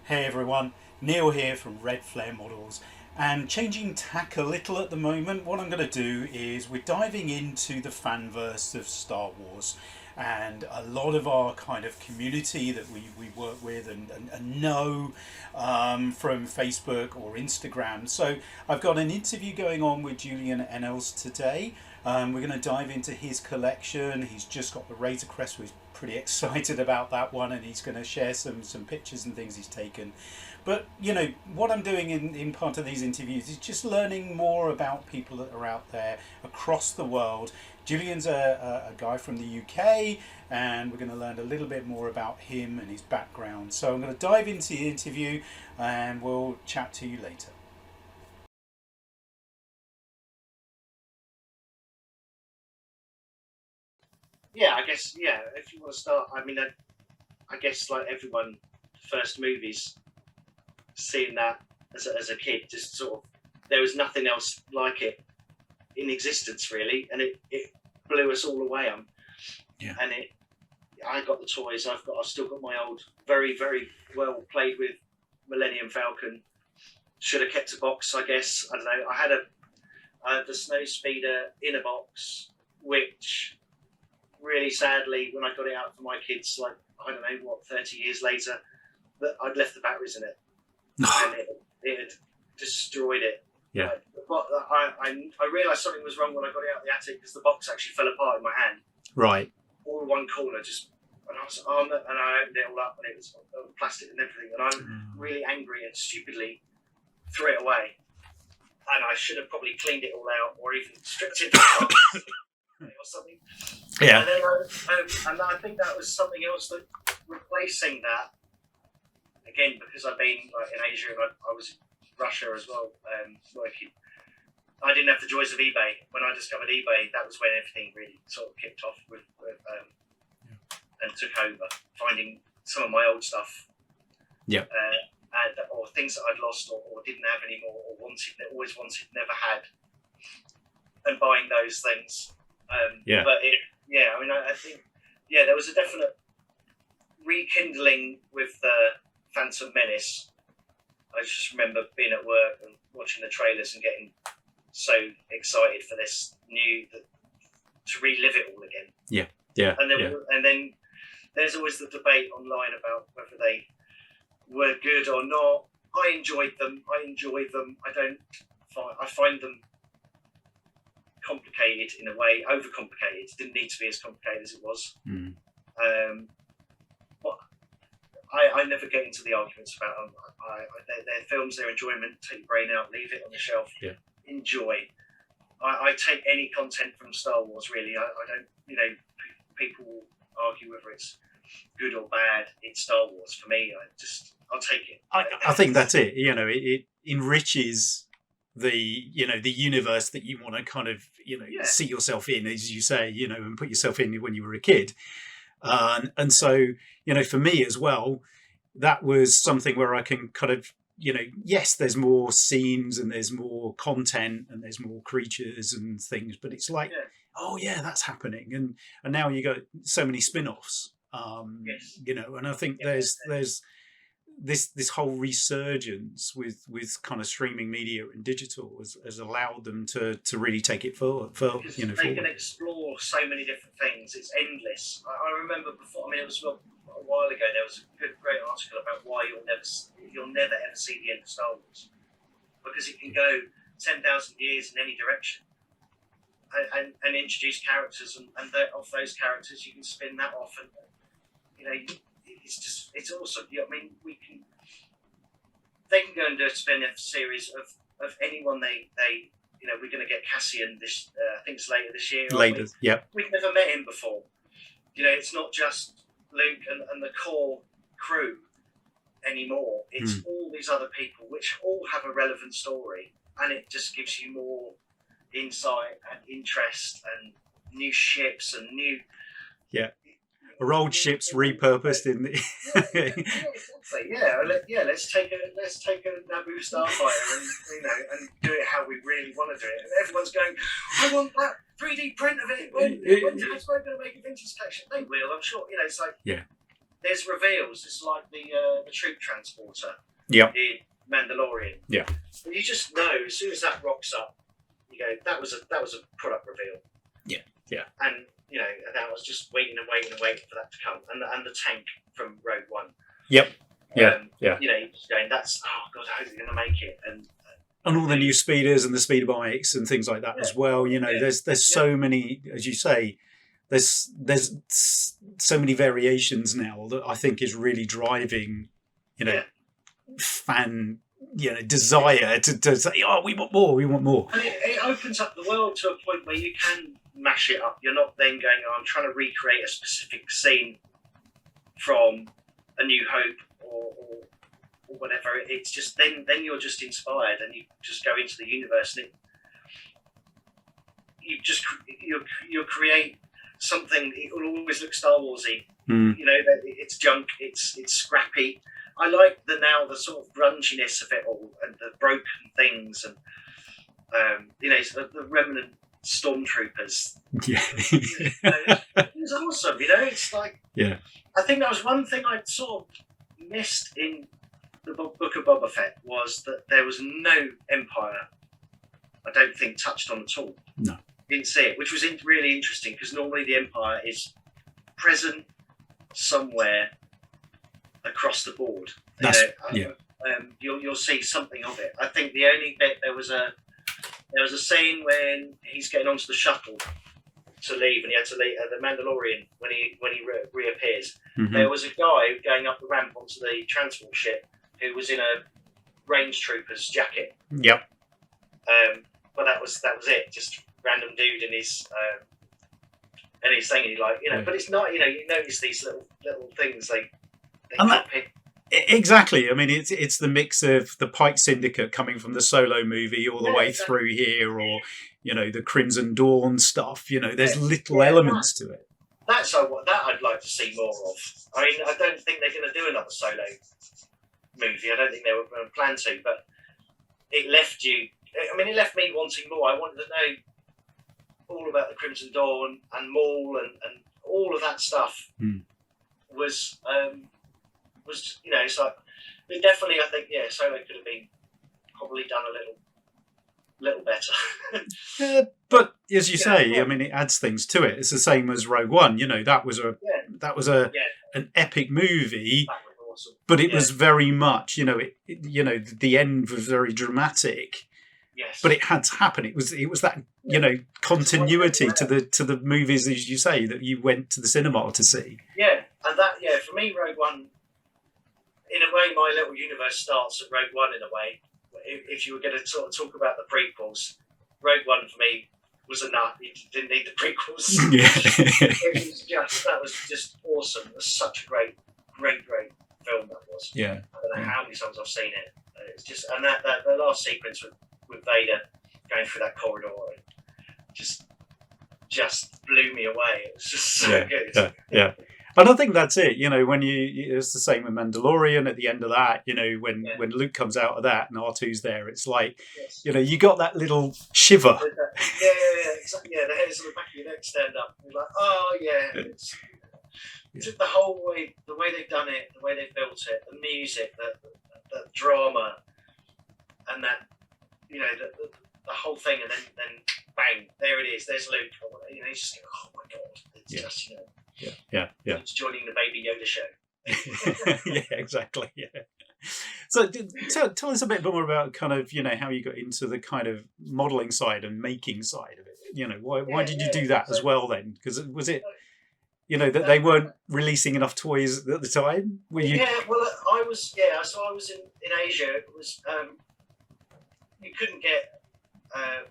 Hey everyone, Neil here from Redflare Models, and changing tack a little at the moment. What I'm going to do is we're diving into the fanverse of Star Wars, and a lot of our kind of community that we work with and know from Facebook or Instagram. So I've got an interview going on with Julian Ennals today. We're going to dive into his collection. He's just got the Razor Crest. We're pretty excited about that one, and he's going to share some pictures and things he's taken. But what I'm doing in part of these interviews is just learning more about people that are out there across the world. Julian's a guy from the UK, and we're going to learn a little bit more about him and his background. So I'm going to dive into the interview, and we'll chat to you later. Yeah, I guess, yeah, if you want to start, I guess like everyone, first movies, seeing that as a kid, just sort of, there was nothing else like it in existence really, and it blew us all away. Yeah. And I got the toys. I've still got my old, very very well played with Millennium Falcon. Should have kept a box, I guess. I don't know. I had the Snow Speeder in a box, which really sadly, when I got it out for my kids, like I don't know what, 30 years later, that I'd left the batteries in it, and it had destroyed it. Yeah. But I realised something was wrong when I got it out of the attic, because the box actually fell apart in my hand. Right. All one corner just, and I was and I opened it all up, and it was plastic and everything, and I'm really angry and stupidly threw it away. And I should have probably cleaned it all out, or even stripped it or something. Yeah. And then I think that was something else that replacing that again, because I've been like in Asia and I was in Russia as well, working. I didn't have the joys of eBay. When I discovered eBay, that was when everything really sort of kicked off and took over. Finding some of my old stuff, or things that I'd lost or didn't have anymore, or always wanted, never had, and buying those things. But I think there was a definite rekindling with the Phantom Menace. I just remember being at work and watching the trailers and getting so excited for this to relive it all again. Yeah. And then there's always the debate online about whether they were good or not. I enjoyed them. I find them complicated in a way, overcomplicated. It didn't need to be as complicated as it was. But I never get into the arguments about them. They're films, they're enjoyment. Take your brain out, leave it on the shelf. Yeah. Enjoy. I take any content from Star Wars really. I don't. People argue whether it's good or bad. It's Star Wars for me. I'll take it. I think that's it. It enriches the universe that you want to kind of see yourself in, as you say, and put yourself in when you were a kid. And so for me as well, that was something where I can kind of yes, there's more scenes and there's more content and there's more creatures and things, but it's like oh yeah, that's happening, and now you got so many spin-offs. And I think there's this whole resurgence with kind of streaming media and digital has allowed them to really take it forward. They can explore so many different things. It's endless. I remember before. It was a while ago. There was a great article about why you'll never ever see the end of Star Wars, because it can go 10,000 years in any direction. And introduce characters, and of those characters you can spin that off, and it's awesome. They can go and do a spin-off series of anyone they we're going to get Cassian this I think it's later this year. We've never met him before. It's not just Luke and the core crew anymore. It's all these other people which all have a relevant story, and it just gives you more insight and interest and new ships and new old ships repurposed in the let's take a Naboo Starfighter and do it how we really want to do it, and everyone's going, I want that 3D print of it. When's Hasbro going to make a vintage collection? They will, I'm sure. It's like there's reveals. It's like the troop transporter Yeah. in Mandalorian. Yeah. You just know as soon as that rocks up, you go, that was a product reveal. Yeah. Yeah. And you know, and I was just waiting for that to come, and the tank from Rogue One. Yep. Yeah. Yeah. You know, you're just going, that's, oh god, I hope they're going to make it, and all the new speeders and the speeder bikes and things like that as well. You know, there's so many, as you say, there's so many variations now that I think is really driving, you know, fan, you know, desire to say, oh, we want more. And it opens up the world to a point where you can mash it up. You're not then going, oh, I'm trying to recreate a specific scene from A New Hope or whatever. It's just then you're just inspired and you just go into the universe and you create something. It will always look Star Warsy. You know, it's junk. It's scrappy. I like the sort of grunginess of it all and the broken things and you know, the remnant stormtroopers. Yeah, it was awesome. You know, it's like, yeah. I think that was one thing I sort of missed in the Book of Boba Fett was that there was no Empire. I don't think touched on at all. No, didn't see it, which was really interesting because normally the Empire is present somewhere across the board. You'll see something of it. I think the only bit there was a scene when he's getting onto the shuttle to leave, and he had to leave the Mandalorian when he reappears. Mm-hmm. There was a guy going up the ramp onto the transport ship who was in a range trooper's jacket. Yep. But that was it. Just random dude in his thing, like, you know. But it's not, you know. You notice these little things they pick. Exactly. I mean, it's the mix of the Pike Syndicate coming from the Solo movie all the way through here, or you know, the Crimson Dawn stuff. You know, there's little elements to it. That I'd like to see more of. I mean, I don't think they're going to do another Solo movie. I don't think they were going to plan to, but it left me wanting more. I wanted to know all about the Crimson Dawn and Maul and all of that stuff. Was you know, it's like, but definitely I think Solo could have been probably done a little better. But as you say, I mean, it adds things to it. It's the same as Rogue One. You know, that was an epic movie. That was awesome. But it was very much, you know, the end was very dramatic. Yes. But it had to happen. It was that, you know, continuity to the movies, as you say, that you went to the cinema to see. Yeah, and that for me, Rogue One, in a way, my little universe starts at Rogue One. In a way, if you were going to sort of talk about the prequels, Rogue One for me was enough. You didn't need the prequels. That was just awesome. It was such a great film that was. Yeah. I don't know how many times I've seen it. It's just, and that the last sequence with Vader going through that corridor just blew me away. It was just so good. Yeah. And I think that's it. You know, when it's the same with Mandalorian at the end of that. You know, when Luke comes out of that and R2's there, it's like, you know, you got that little shiver. Exactly. Yeah, the hairs on the back of your neck stand up. You're like, oh yeah. It's just the whole way, the way they've done it, the way they've built it, the music, the drama, and that, you know, the whole thing, and then bang, there it is. There's Luke. You know, you just go, oh my god, it's just, you know. Yeah. It's joining the Baby Yoda show. Yeah, exactly. Yeah. So, tell us a bit more about kind of, you know, how you got into the kind of modelling side and making side of it. You know, why did you do that as well then? Because was it, you know, that they weren't releasing enough toys at the time? Yeah, well, I was. Yeah, so I was in Asia. It was you couldn't get.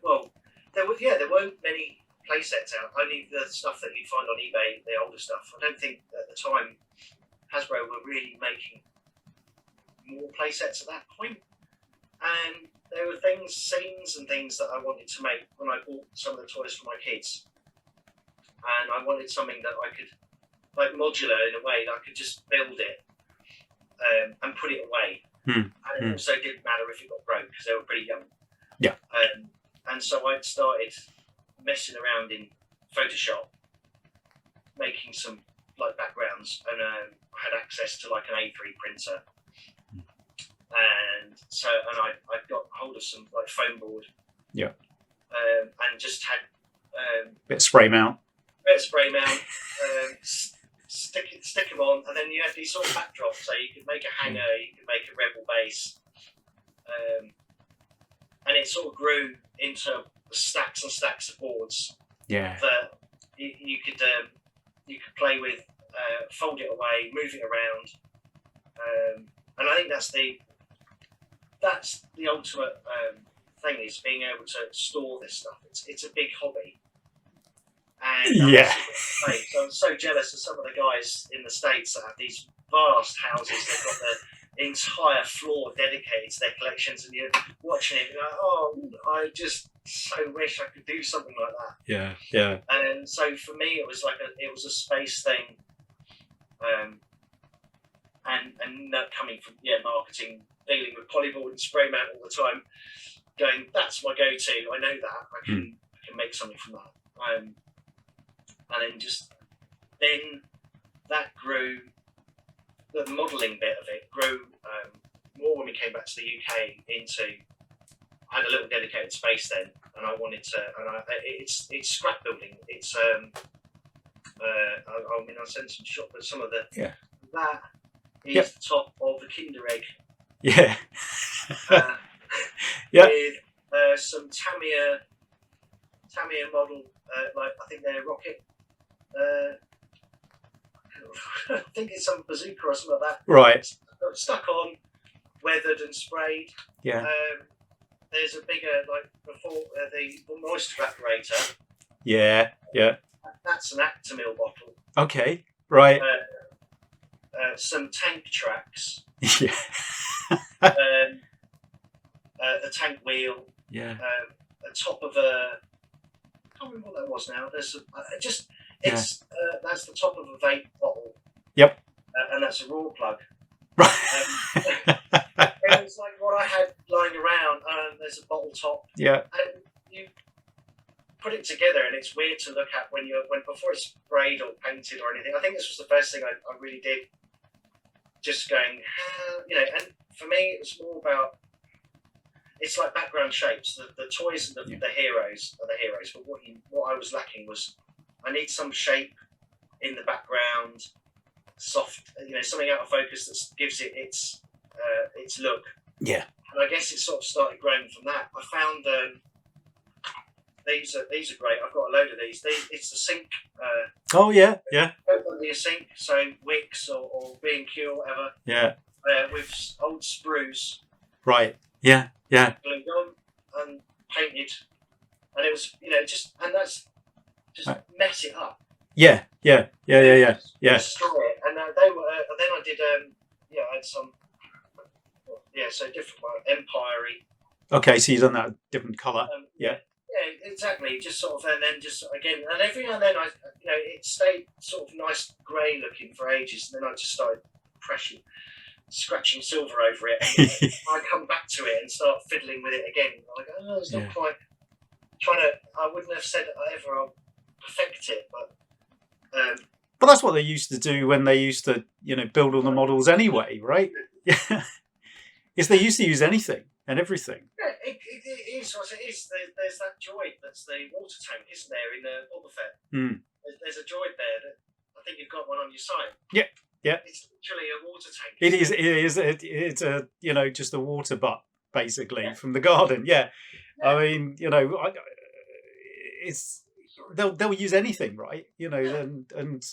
Well, there weren't many play sets out, only the stuff that you find on eBay, the older stuff. I don't think at the time Hasbro were really making more play sets at that point. And there were scenes and things that I wanted to make when I bought some of the toys for my kids. And I wanted something that I could, like modular in a way, that I could just build it and put it away. And it also didn't matter if it got broke because they were pretty young. Yeah. And so I started messing around in Photoshop, making some like backgrounds, and I had access to like an A3 printer, and I got hold of some like foam board, and just had bit of spray mount, stick them on, and then you had these sort of backdrops, so you could make a hanger, you could make a rebel base, and it sort of grew into stacks and stacks of boards that you could play with, fold it away, move it around, and I think that's the ultimate thing, is being able to store this stuff. It's a big hobby, and I'm so jealous of some of the guys in the States that have these vast houses. They've got the entire floor dedicated to their collections, and you're watching it, you're like, oh, I just so wish I could do something like that. Yeah. And so for me, it was a space thing, and that coming from marketing, dealing with polyboard and spray mount all the time, going, that's my go-to. I know that I can make something from that. And then that grew. The modelling bit of it grew more when we came back to the UK. I had a little dedicated space then, and I wanted to. And it's scrap building. It's I'll send some shot, but some of the that is the top of the Kinder Egg. Yeah. With some Tamiya model, like I think they're rocket. I think it's some bazooka or something like that. Right. Stuck on, weathered and sprayed. Yeah. There's a bigger, like before, the moisture evaporator. Yeah. That's an Actimel bottle. Okay. Right. Some tank tracks. Yeah. The tank wheel. Yeah. The top of a. I can't remember what that was now. There's that's the top of a vape bottle. Yep. And that's a raw plug. Right. It was like what I had lying around. There's a bottle top. Yeah. And you put it together, and it's weird to look at when before it's sprayed or painted or anything. I think this was the first thing I really did. Just going, and for me, it was more about. It's like background shapes. The toys and the heroes are the heroes, but what I was lacking was I need some shape in the background, soft, something out of focus that gives it its look. Yeah. And I guess it sort of started growing from that. I found these are great. I've got a load of these. It's the sync. Oh yeah. The sync, so Wix or B&Q or whatever. Yeah. With old sprues. Right. Yeah. Glued on and painted, and it was that's just mess it up. Yeah. Destroy it, and they were. Then I did. I had some. So different one, Empire-y. Okay, so you've done that different colour. Yeah, exactly. Just sort of, and then just again, and every now and then it stayed sort of nice grey looking for ages, and then I just started scratching silver over it, and I come back to it and start fiddling with it again. I'm like, oh, it's not quite trying to. I wouldn't have said ever I'll perfect it, but that's what they used to do when they used to, build all the models anyway, right? Yeah, is they used to use anything and everything. Yeah, it is what it is. There's that droid that's the water tank, isn't there, in Boba Fett? There's a droid there that I think you've got one on your side. Yeah. It's literally a water tank. It is. It's a just a water butt basically from the garden. Yeah. I mean, it's they'll use anything, right? And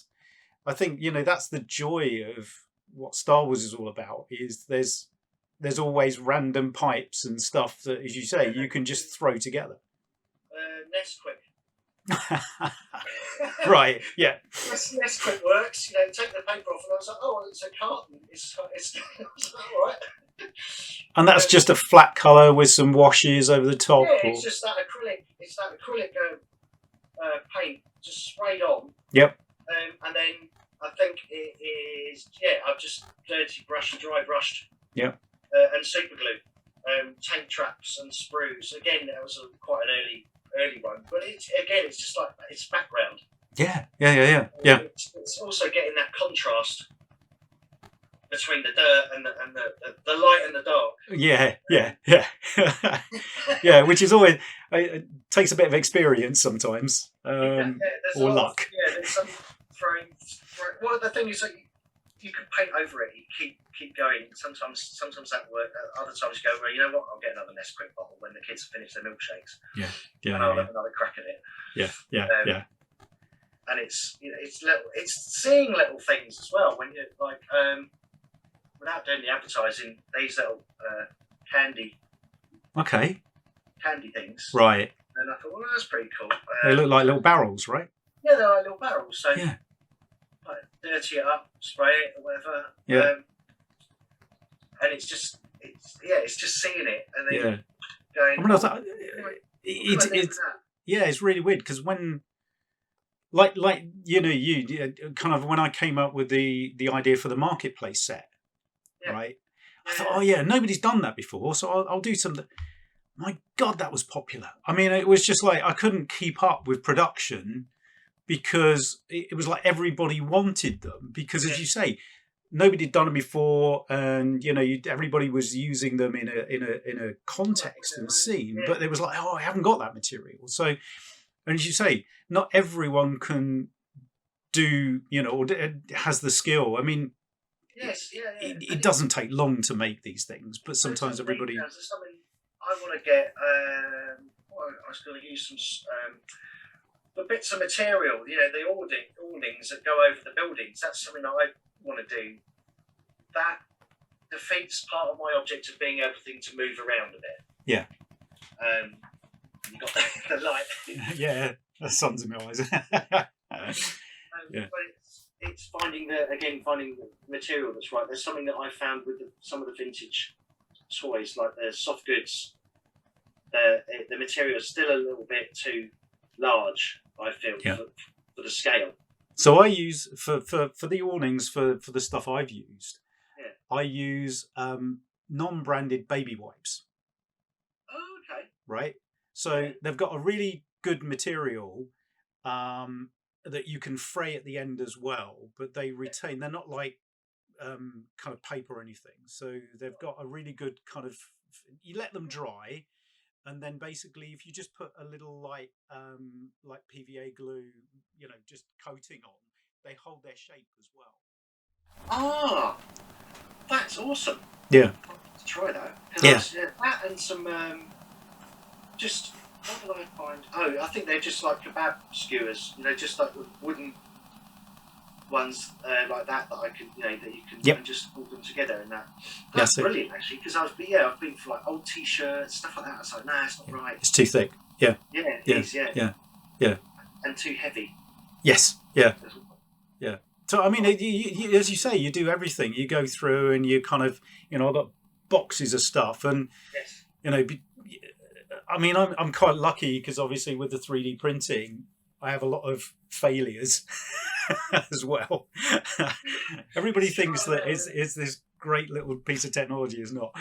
I think that's the joy of what Star Wars is all about. Is there's always random pipes and stuff that, as you say, you can just throw together. Nesquik. Right, yeah. Nesquik works. Take the paper off, and I was like, oh, it's a carton. It's all right. And that's just a flat colour with some washes over the top. Yeah, it's just that acrylic. It's that acrylic paint just sprayed on. Yep. And then I think it is. Yeah, I've just dry brushed. Yep. And super glue, tank traps and sprues. Again, that was quite an early one, but it's just like it's background. Yeah. It's also getting that contrast between the dirt and the light and the dark. Yeah. Yeah, which is always it takes a bit of experience sometimes, There's or luck. there's some throwing. Well, the thing is that you can paint over it. You keep going. Sometimes that works. Other times you go, well, you know what? I'll get another Nesquik bottle when the kids have finished their milkshakes. Yeah. And I'll have another crack at it. Yeah. And it's seeing little things as well when you like without doing the advertising, these little candy things, right? And I thought, well, that's pretty cool. They look like little barrels, right? Yeah, they're like little barrels. So yeah, like, dirty it up, spray it, or whatever. Yeah. And it's just seeing it and then going. I mean, it's really weird because when. Like you kind of when I came up with the idea for the marketplace set, right? I thought, nobody's done that before, so I'll do something. My God, that was popular. I mean, it was just like I couldn't keep up with production because it was like everybody wanted them because, as you say, nobody had done it before, and everybody was using them in a context and scene, but it was like, I haven't got that material, so. And as you say, not everyone can do, or has the skill. I mean, it doesn't take long to make these things, but sometimes everybody. There's something I want to get. I was going to use some the bits of material, the awnings that go over the buildings. That's something that I want to do. That defeats part of my object of being able to move around a bit. Yeah. You got the light. Yeah, the sun's in my eyes. But it's finding the material that's right. There's something that I found with some of the vintage toys, like the soft goods. The material is still a little bit too large, I feel, for the scale. So I use for the awnings for the stuff I've used. Yeah. I use non-branded baby wipes. Oh, okay. Right. So they've got a really good material that you can fray at the end as well, but they retain. They're not like kind of paper or anything. So they've got a really good kind of. You let them dry, and then basically, if you just put a little like PVA glue, just coating on, they hold their shape as well. Ah, that's awesome. Yeah. I'll have to try that. That and some. Just what did I find? Oh, I think they're just like kebab skewers. Just like wooden ones like that I can, that you can just put them together and that. That's brilliant actually, because I've been for like old T-shirts, stuff like that. I was like, nah, it's not right. It's too thick. Yeah. Yeah, it is. Yeah. And too heavy. Yes. Yeah. Yeah. So I mean, you, as you say, you do everything. You go through and you kind of, I've got boxes of stuff, and I mean, I'm quite lucky because obviously with the 3D printing, I have a lot of failures as well. Everybody thinks that is this great little piece of technology. Is not.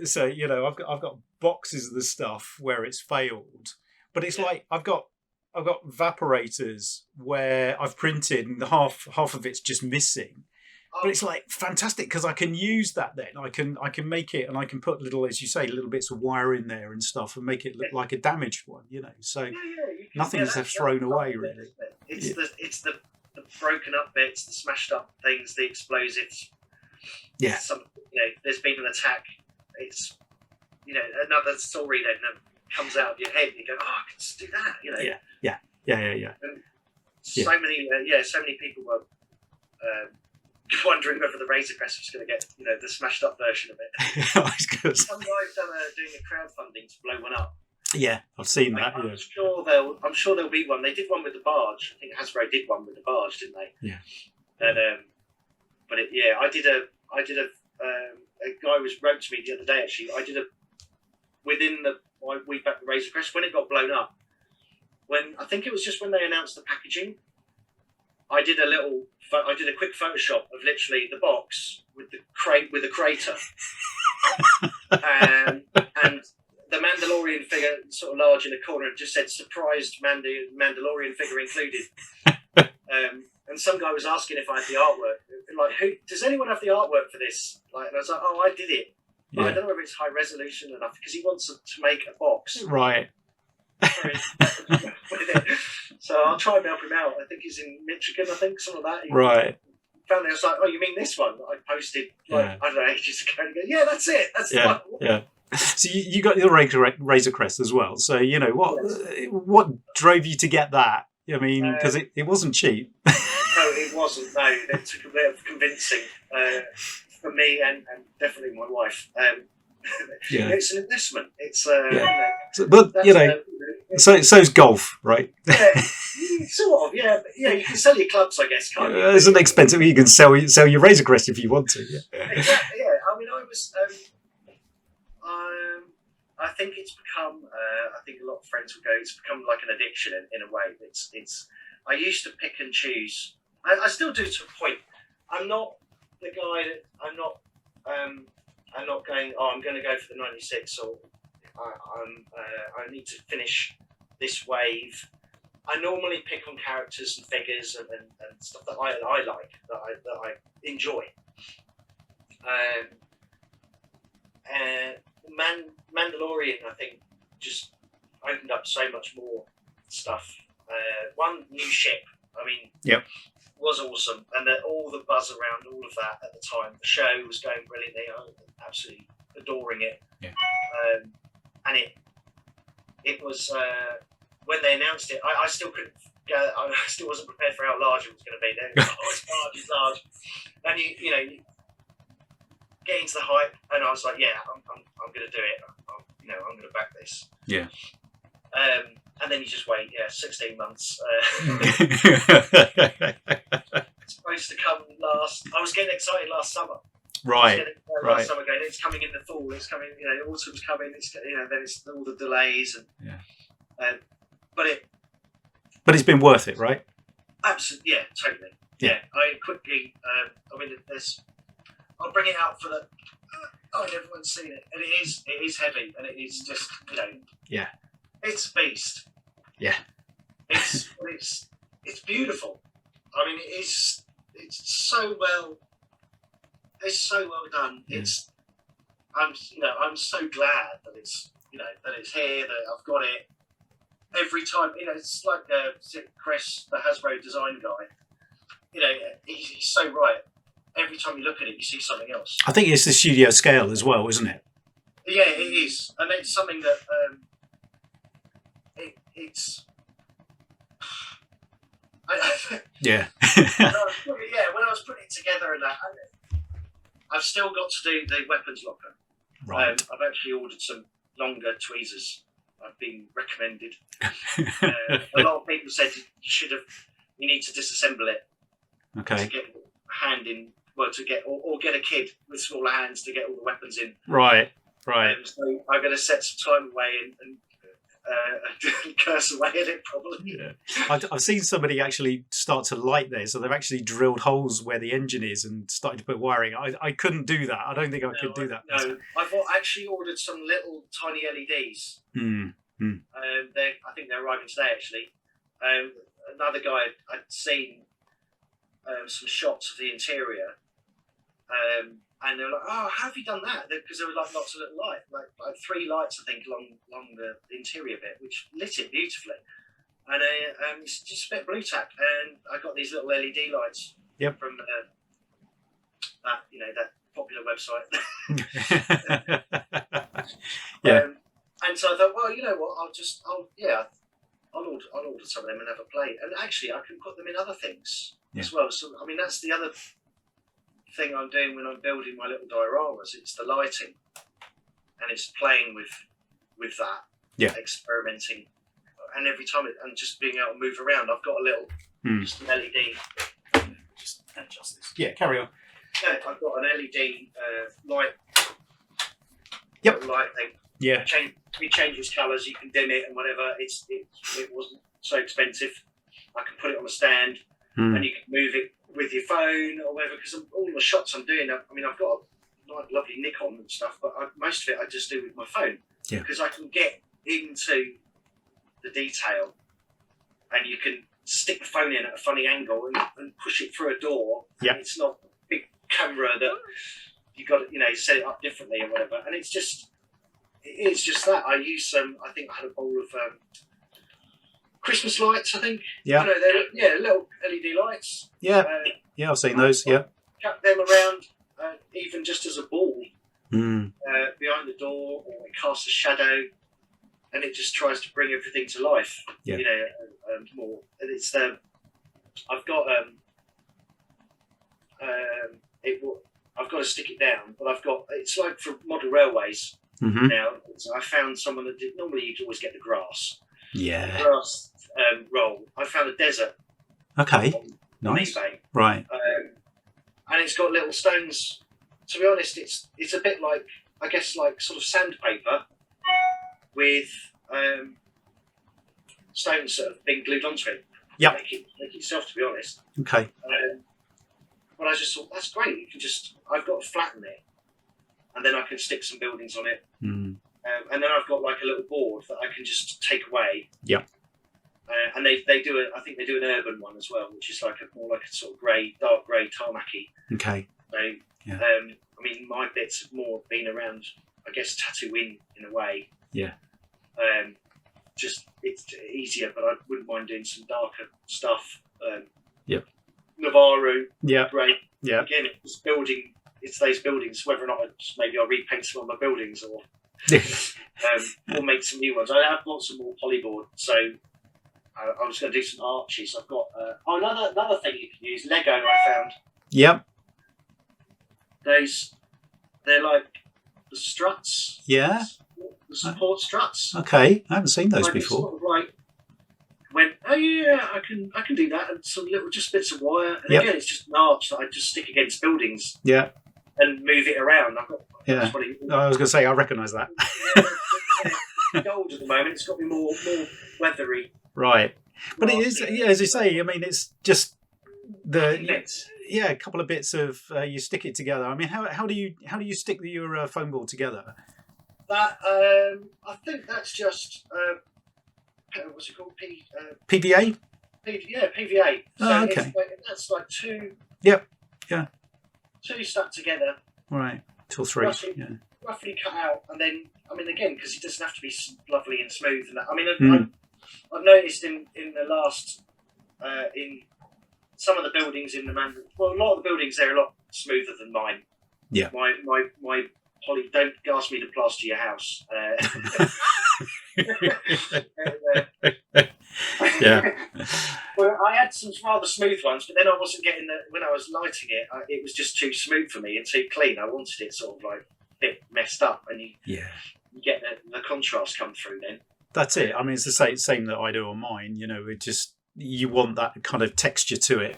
So I've got boxes of the stuff where it's failed, but it's like I've got evaporators where I've printed and the half of it's just missing. But it's like fantastic because I can use that then. I can make it and I can put little, as you say, little bits of wire in there and stuff and make it look like a damaged one, So nothing's thrown away really. It's the broken up bits, the smashed up things, the explosives. Yeah. There's been an attack. It's another story then comes out of your head. And you go, I can just do that. Yeah. And so many people were. Wondering whether the Razor Crest was going to get, the smashed up version of it. That's good. Some guy's doing a crowdfunding to blow one up. Yeah, I've seen that. I'm sure there'll be one. They did one with the barge. I think Hasbro did one with the barge, didn't they? Yeah. And I did a guy wrote to me the other day actually. I did within the week back the Razor Crest when it got blown up. I think it was just when they announced the packaging. I did a quick Photoshop of literally the box with the crater, and the Mandalorian figure, sort of large in a corner, and just said "surprised Mandalorian figure included." And some guy was asking if I had the artwork. Like, who does anyone have the artwork for this? Like, and I was like, oh, I did it. But I don't know whether it's high resolution enough because he wants to make a box. Right. So I'll try and help him out. I think he's in Michigan, I think, something like that. Right. Found it, I was like, oh, you mean this one that I posted, I don't know, ages ago. And go, yeah, that's it. That's the one. Yeah. So you got your Razor Crest as well. So, you know, what drove you to get that? I mean, because it wasn't cheap. No, it wasn't. No, it took a bit of convincing for me and definitely my wife. It's an investment. It's but you know, so's golf, right? Yeah, sort of. Yeah, but, you can sell your clubs, I guess, can't you? It's an expensive. You can sell your Razor Crest if you want to. Yeah. Exactly. Yeah. I mean, I was. I think it's become. I think a lot of friends would go. It's become like an addiction in a way. It's. I used to pick and choose. I still do to a point. I'm not the guy that. I'm not going. Oh, I'm going to go for the 96, or I need to finish this wave. I normally pick on characters and figures and stuff that I like, that I enjoy. Mandalorian, I think, just opened up so much more stuff. One new ship, I mean, was awesome, and all the buzz around all of that at the time. The show was going brilliantly. I was absolutely adoring it. Yeah. And it was when they announced it, I still couldn't. I still wasn't prepared for how large it was going to be. Then it's large, and you get into the hype, and I was like, yeah, I'm going to do it. I'm going to back this. Yeah. And then you just wait, 16 months. It's supposed to come I was getting excited last summer. Right. Last summer going, it's coming in the fall, it's coming, autumn's coming, then it's all the delays. But it's been worth it, right? Absolutely, yeah, totally. Yeah. I quickly, I'll bring it out for the, everyone's seen it. And it is heavy, and it is just, Yeah. It's a beast. Yeah. It's beautiful. I mean, it's so well done. Yeah. I'm so glad that it's here, that I've got it. Every time, it's like Chris, the Hasbro design guy. He's so right. Every time you look at it, you see something else. I think it's the studio scale as well, isn't it? Yeah, it is, and it's something that it's. Yeah. When I was putting it together and that, I've still got to do the weapons locker. Right. I've actually ordered some longer tweezers. I've been recommended. A lot of people said you need to disassemble it. Okay. To get a hand in, to get or get a kid with smaller hands to get all the weapons in. Right. Right. So I'm going to set some time away and curse away at it probably. Yeah. I've seen somebody actually start to light there, so they've actually drilled holes where the engine is and started to put wiring. I couldn't do that. I don't think I could do that. No, I've actually ordered some little tiny LEDs. I think they're arriving today actually. Another guy I'd seen some shots of the interior. And they were like, "Oh, how have you done that?" Because there were like lots of little lights, like 3 lights, I think, along the interior bit, which lit it beautifully. And it's just a bit of blue tack, and I got these little LED lights from that popular website. And so I thought, well, you know what? I'll order some of them and have a play. And actually, I can put them in other things as well. So I mean, that's the other thing I'm doing when I'm building my little dioramas. It's the lighting, and it's playing with that, experimenting, and every time and just being able to move around. I've got a little just an LED. Just adjust this. Yeah, carry on. Yeah, I've got an LED light. Light thing. Yeah. It changes colours. You can dim it and whatever. It wasn't so expensive. I can put it on a stand, and you can move it with your phone or whatever, because all the shots I'm doing, I mean, I've got a lovely Nikon and stuff, but most of it I just do with my phone, because I can get into the detail, and you can stick the phone in at a funny angle and push it through a door. Yeah. And it's not a big camera that you got to, set it up differently or whatever. And it's just that. I use I think I had a bowl of Christmas lights, I think. Yeah. They're little LED lights. Yeah. I've seen those. Yeah. Cut them around, even just as a ball Mm. behind the door, or it casts a shadow, and it just tries to bring everything to life. Yeah. More. And it's I've got I've got to stick it down, but it's like for model railways. Mm-hmm. Now, so I found someone that did. Normally, you'd always get the grass. Yeah. The grass roll. I found a desert. Okay. On Nice. eBay. Right. And it's got little stones. To be honest, it's a bit like, I guess, like sort of sandpaper with stones that have been glued onto it. Yeah. Make it soft, to be honest. Okay. But I just thought, that's great. I've got to flatten it, and then I can stick some buildings on it. Mm. And then I've got like a little board that I can just take away. Yeah. And they do I think they do an urban one as well, which is more like a sort of dark grey tarmacy. Okay. So, yeah. I mean, my bits have more been around, I guess, tattooing in a way. Yeah. Just it's easier, but I wouldn't mind doing some darker stuff. Yep. Navarro. Yeah. Great. Yeah. Again, it's those buildings. Whether or not maybe I'll repaint some of my buildings or make some new ones. I have got some more polyboard, so I was going to do some arches. I've got another thing you can use. Lego I found. Yep. They're like the struts. Yeah. The support struts. Okay, I haven't seen those before. Sort of went, oh yeah, I can do that, and some little just bits of wire, and again it's just an arch that I just stick against buildings. Yeah. And move it around. Yeah. I was going to say I recognise that. Gold at the moment. It's got to be more weathery. Right, but it is, as you say. I mean, it's just a couple of bits of you stick it together. I mean, how do you stick your foam ball together? That I think that's just what's it called? PVA. PVA. So okay. That's like two. Yep. Yeah. Two stuck together. Right. 2 or 3. Roughly cut out, and then again, because it doesn't have to be lovely and smooth. And that. I mean, I've noticed in the last in some of the buildings in the a lot of the buildings they're a lot smoother than mine. Yeah. My poly, don't ask me to plaster your house. Yeah. Well, I had some rather smooth ones, but then I wasn't getting when I was lighting it. It was just too smooth for me and too clean. I wanted it sort of like a bit messed up, and you get the contrast come through. Then that's it. I mean, it's the same that I do on mine. You want that kind of texture to it.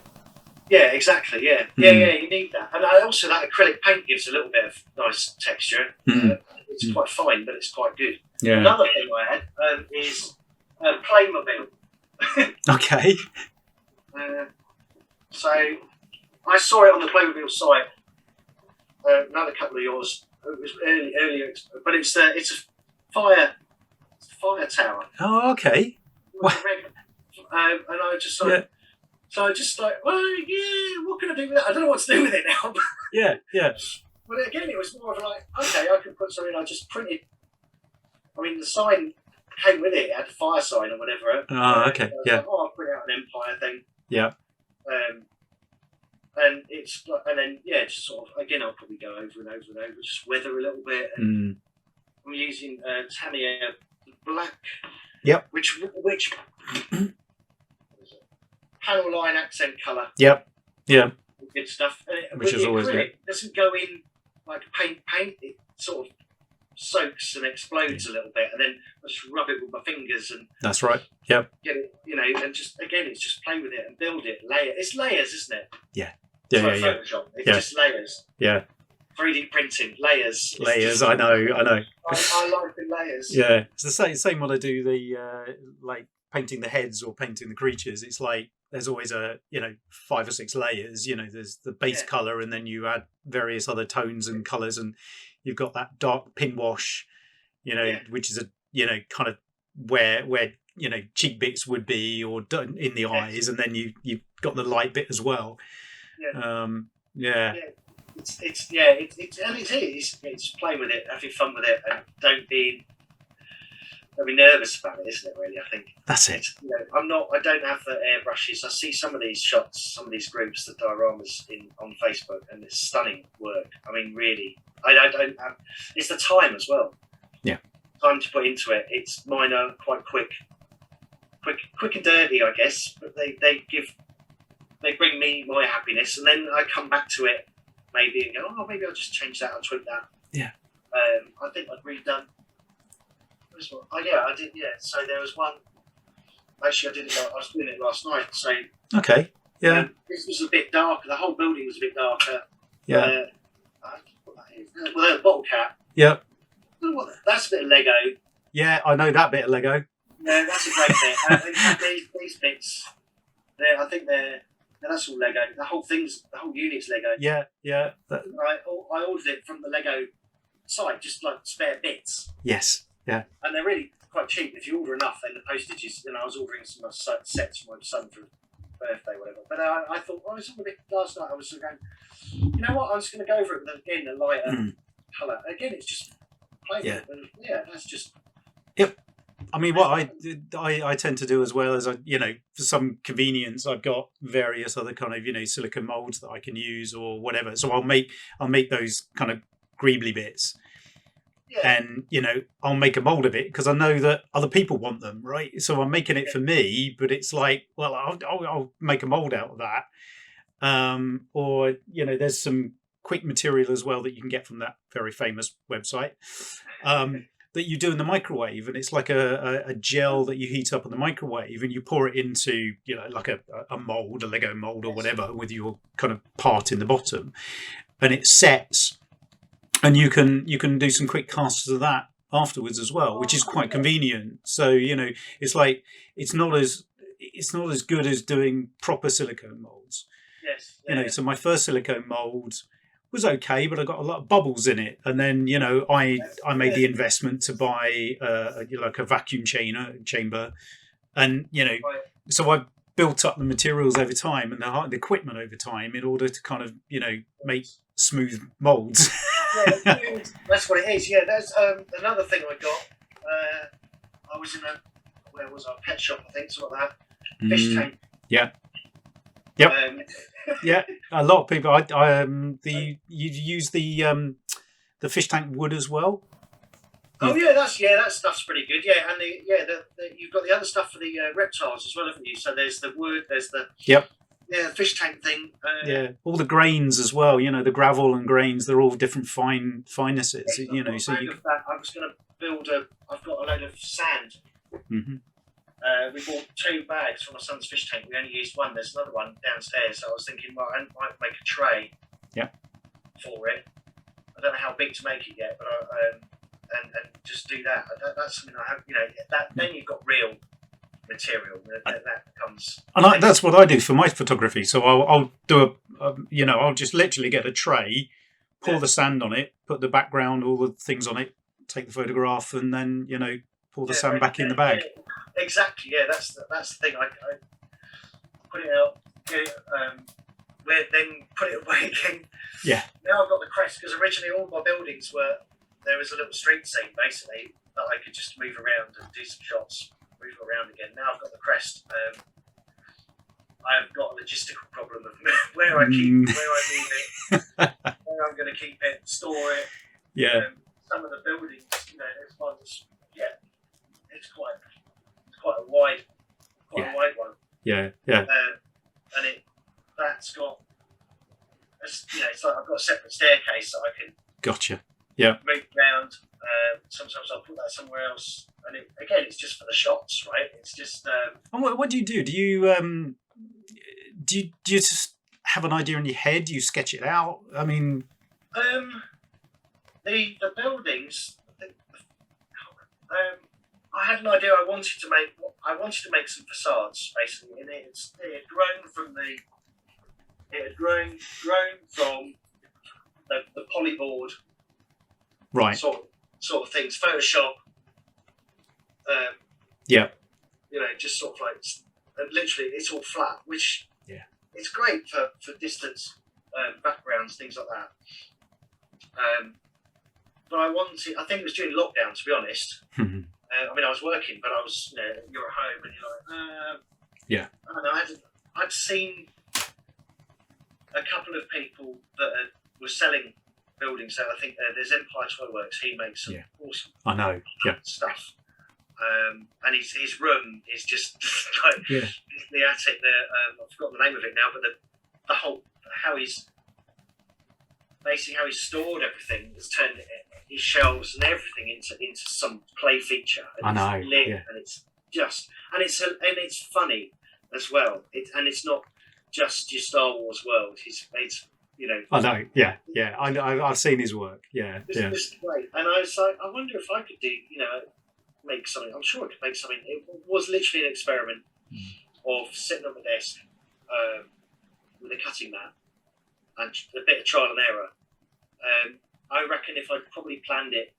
Yeah, exactly. Yeah, you need that, and also that acrylic paint gives a little bit of nice texture. It's quite fine, but it's quite good. Yeah. Another thing I had is Playmobil. Okay. So I saw it on the Playmobil site. Another couple of yours. It was earlier, but it's a fire tower. Oh, okay. And I just like. Yeah. So I just like, well, yeah, what can I do with that? I don't know what to do with it now. Yeah. But again, it was more of like, okay, I can put something. I just printed. I mean, the sign came with it. It had a fire sign or whatever. Oh, okay. Yeah. Like, I'll print out an Empire thing. Yeah. And it's and then just sort of again, I'll probably go over and over and over, just weather a little bit. And I'm using Tamiya black. Yep. Which panel line accent colour. Yep. Yeah. Good stuff. Which is always good. It doesn't go in like paint. It sort of soaks and explodes a little bit, and then I just rub it with my fingers and. That's right. Yep. Get it, and just again, it's just play with it and build it. Layer. It's layers, isn't it? Yeah. Photoshop. It's just layers. Yeah. 3D printing layers. Layers. I know. I like the layers. Yeah. It's the same when I do the like painting the heads or painting the creatures. It's like there's always 5 or 6 layers. There's the base color, and then you add various other tones and colors, and you've got that dark pin wash, which is a kind of where cheek bits would be, or in the eyes, and then you've got the light bit as well. It's playing with it, having fun with it, and don't be nervous about it, isn't it? Really, I think that's it. I don't have the airbrushes. I see some of these shots, some of these groups, the dioramas on Facebook, and it's stunning work. I mean, really, I don't have. It's the time as well. Yeah, time to put into it. It's mine are quite quick and dirty, I guess. But they bring me my happiness, and then I come back to it maybe and go, oh, maybe I'll just change that, I'll tweak that. Yeah. I think I've redone. Oh yeah, I did. Yeah. So there was one. Actually, I was doing it last night. So okay. Yeah. This was a bit darker. The whole building was a bit darker. Yeah. Well, the bottle cap. Yeah. That's a bit of Lego. Yeah, I know that bit of Lego. Yeah, that's a great bit. These bits, I think that's all Lego. The whole unit's Lego. Yeah, yeah. I ordered it from the Lego site, just like spare bits. Yes, yeah. And they're really quite cheap if you order enough. Then the postage is. I was ordering some sets for my son for birthday, whatever. But I thought, I was a bit last night. I was going, you know what? I'm just going to go for it again, a lighter colour. Again, it's just playing. Yeah. Yeah, that's just. Yep. I mean, what I tend to do as well is, for some convenience, I've got various other kind of, silicone molds that I can use or whatever. So I'll make those kind of greebly bits. Yeah. And, I'll make a mold of it because I know that other people want them, right? So I'm making it for me, but it's like, well, I'll make a mold out of that. Or, there's some quick material as well that you can get from that very famous website. That you do in the microwave, and it's like a gel that you heat up in the microwave, and you pour it into like a mold, a Lego mold or whatever, with your kind of part in the bottom, and it sets, and you can do some quick casts of that afterwards as well, which is quite convenient. So it's like it's not as good as doing proper silicone molds. Yes. Yeah. So my first silicone mold was okay, but I got a lot of bubbles in it, and then I made the investment to buy like a vacuum chamber, and so I built up the materials over time and the equipment over time in order to kind of make smooth molds. Yeah, that's what it is. Yeah, there's another thing I got. I was in a pet shop, I think, something like that. Fish tank. Yeah. Yep. Yeah, a lot of people. You use the fish tank wood as well. Oh yeah, that stuff's pretty good. Yeah, and you've got the other stuff for the reptiles as well, haven't you? So there's the wood, there's the fish tank thing. All the grains as well. The gravel and grains, they're all different finenesses. So I was going to build I've got a load of sand. Mm-hmm. We bought 2 bags from my son's fish tank. We only used one. There's another one downstairs. So I was thinking, well, I might make a tray for it. I don't know how big to make it yet, but and just do that. That's something I have. Then you've got real material. That becomes. And that's what I do for my photography. So I'll do I'll just literally get a tray, pour the sand on it, put the background, all the things on it, take the photograph, and then pour the sand back in the bag. Yeah. Exactly, yeah. That's the thing. I put it out, then put it away again. Yeah. Now I've got the crest because originally all my buildings there was a little street scene basically that I could just move around and do some shots, move around again. Now I've got the crest. I've got a logistical problem of where I leave it, where I'm going to keep it, store it. Yeah. Some of the buildings, it's quite a wide one. Yeah, yeah. And that's got, it's like I've got a separate staircase that I can. Gotcha. Yeah. Move around. Sometimes I'll put that somewhere else, and it's just for the shots, right? It's just. And what do you do? Do you do you just have an idea in your head? Do you sketch it out? I mean. The buildings. I had an idea. I wanted to make some facades, basically, and it had grown from the polyboard, right? Sort of things. Photoshop Yeah. You know, just sort of like, and literally it's all flat, which it's great for distance backgrounds, things like that. But I think it was during lockdown, to be honest. I mean, I was working, but I was, you know, you're at home and you're like, I don't know, I'd seen a couple of people that were selling buildings there. I think there's Empire Toyworks. He makes some awesome stuff. And his room is just like the attic there. I've forgotten the name of it now, but the whole how he's stored everything has turned his shelves and everything into some play feature. And it's lit, and it's just and it's funny as well. It's not just your Star Wars world. It's you know. I know. I've seen his work. It's just great. And I was like, I wonder if I could do, you know, make something. I'm sure I could make something. It was literally an experiment of sitting on the desk with a cutting mat and a bit of trial and error. I reckon if I'd probably planned it,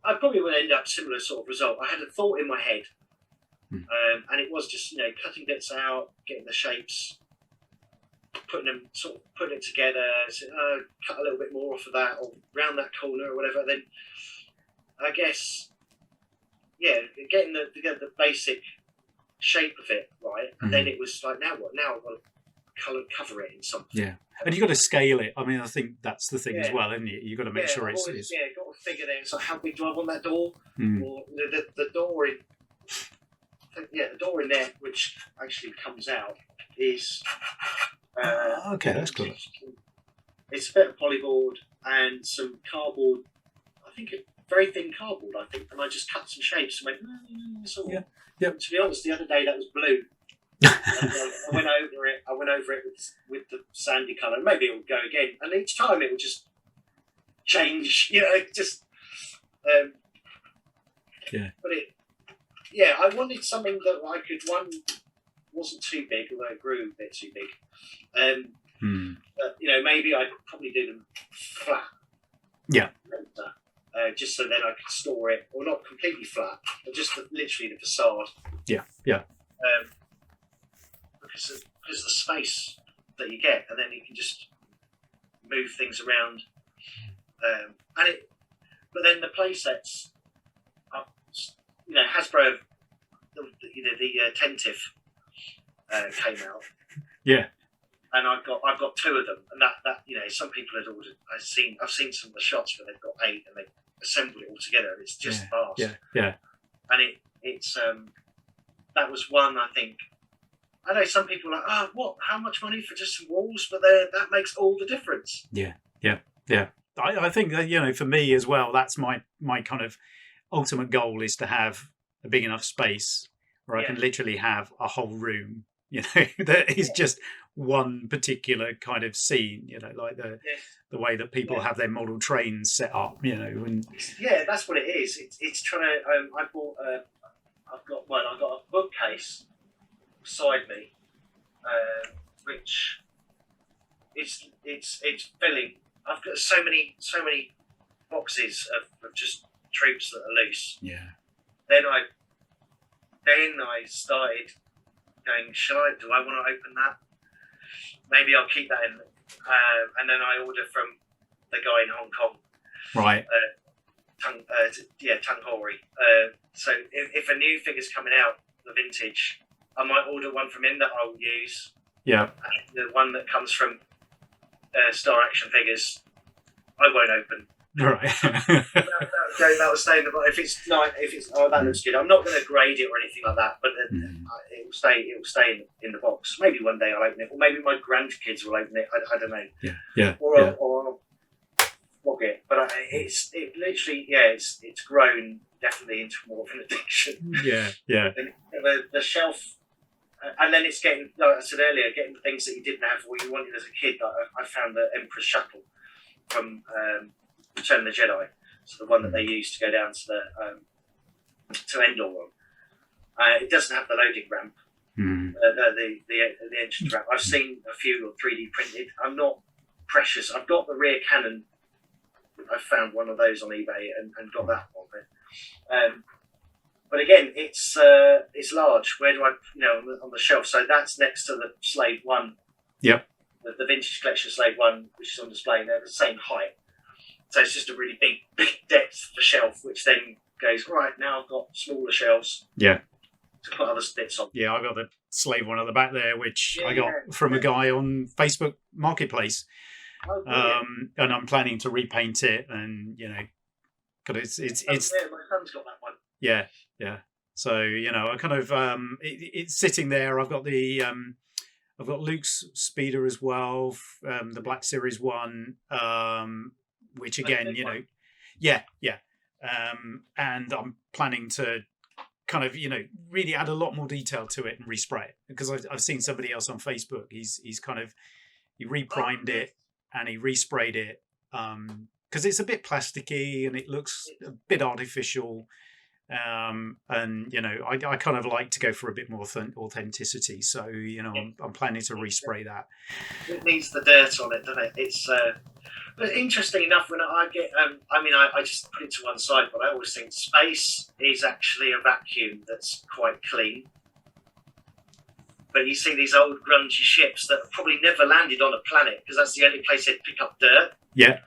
I probably would end up similar sort of result. I had a thought in my head, and it was just, you know, cutting bits out, getting the shapes, putting it together, cut a little bit more off of that or round that corner or whatever. Then I guess, getting the basic shape of it right, and then it was like, now what? Now I've got to cover it in something. Yeah, and you've got to scale it. I mean, I think that's the thing as well, isn't it? You've got to make sure it's got to figure that. It's like, how big do I want that door? Or the door in. The door in there, which actually comes out, is okay. That's cool. It's a bit of polyboard and some cardboard. I think very thin cardboard. I think, and I just cut some shapes and went. To be honest, the other day that was blue. I went over it with the sandy colour. Maybe it would go again, and each time it would just change. You know, just. But I wanted something that I could. One wasn't too big, although it grew a bit too big. But, you know, maybe I'd probably do them flat. Yeah. Just so then I could store it, or not completely flat, but just literally the facade. Yeah. Because of the space that you get, and then you can just move things around. But then the play sets, you know, Hasbro, the Tentive came out. Yeah. And I've got two of them, and that you know, some people had ordered. I've seen some of the shots where they've got 8 and they assemble it all together, and it's just vast. Yeah. And it's that was one, I think. I know some people are like, what? How much money for just some walls? But that makes all the difference. Yeah. I think that, you know, for me as well, that's my kind of ultimate goal is to have a big enough space where I can literally have a whole room, you know, that is just one particular kind of scene, you know, like the way that people have their model trains set up, you know, and that's what it is. It's trying to. I've got a bookcase beside me, which it's filling. I've got so many boxes of just troops that are loose. Yeah. Then I started going, do I want to open that? Maybe I'll keep that in. And then I order from the guy in Hong Kong. Right. Tung Hori. So if a new figure's coming out, the vintage, I might order one from him that I'll use. Yeah. And the one that comes from Star Action Figures, I won't open. Right. that will stay in the box. If it's that looks good. I'm not going to grade it or anything like that, but it will stay in the box. Maybe one day I'll open it, or maybe my grandkids will open it. I don't know. Yeah. Or I'll log it. But it's grown definitely into more of an addiction. Yeah. And the shelf. And then it's getting, like I said earlier, getting the things that you didn't have or you wanted as a kid. Like I found the Emperor's Shuttle from Return of the Jedi, so the one that they used to go down to the to Endor on. It doesn't have the loading ramp, the entrance ramp. I've seen a few 3D printed. I'm not precious. I've got the rear cannon. I found one of those on eBay and got that one. But again, it's large. Where do I, on the shelf? So that's next to the Slave 1. Yep. The vintage collection Slave 1, which is on display. They're the same height. So it's just a really big depth for shelf, which then goes, right, now I've got smaller shelves. Yeah. To put other bits on. Yeah, I got the Slave 1 at the back there, which I got from a guy on Facebook Marketplace. Oh, and I'm planning to repaint it, and because it's my son's got that one. Yeah. So I kind of it's sitting there. I've got Luke's speeder as well, the Black Series 1, which again, yeah. And I'm planning to kind of really add a lot more detail to it and respray it, because I've seen somebody else on Facebook. He reprimed it and he resprayed it because it's a bit plasticky and it looks a bit artificial. And I kind of like to go for a bit more authenticity. So I'm planning to respray that. It needs the dirt on it, doesn't it? It's but interesting enough, when I get I just put it to one side, but I always think space is actually a vacuum that's quite clean. But you see these old grungy ships that have probably never landed on a planet, because that's the only place they'd pick up dirt. Yeah.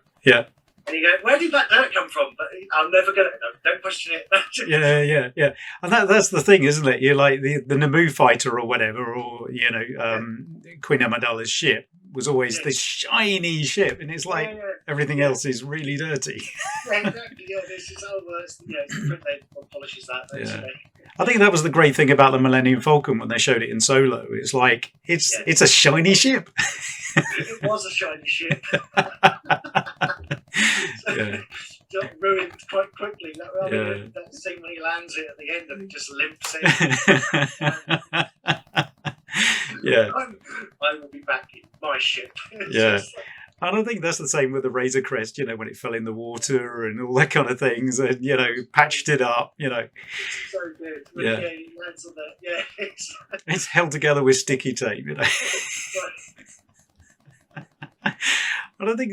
And you go, where did that dirt come from? But I'm never going to, don't question it. Yeah. And that's the thing, isn't it? You're like the Naboo fighter or whatever, or, Queen Amidala's ship was always this shiny ship. And it's like everything else is really dirty. Yeah, exactly. Yeah, this is it's the print they polishes that, basically. I think that was the great thing about the Millennium Falcon when they showed it in Solo. It's like, it's a shiny ship. It was a shiny ship. Got ruined quite quickly. That scene when he lands it at the end and it just limps in. I will be back in my ship. And I think that's the same with the Razor Crest, when it fell in the water and all that kind of things, and patched it up, It's so good. He lands on that. It's held together with sticky tape, But I think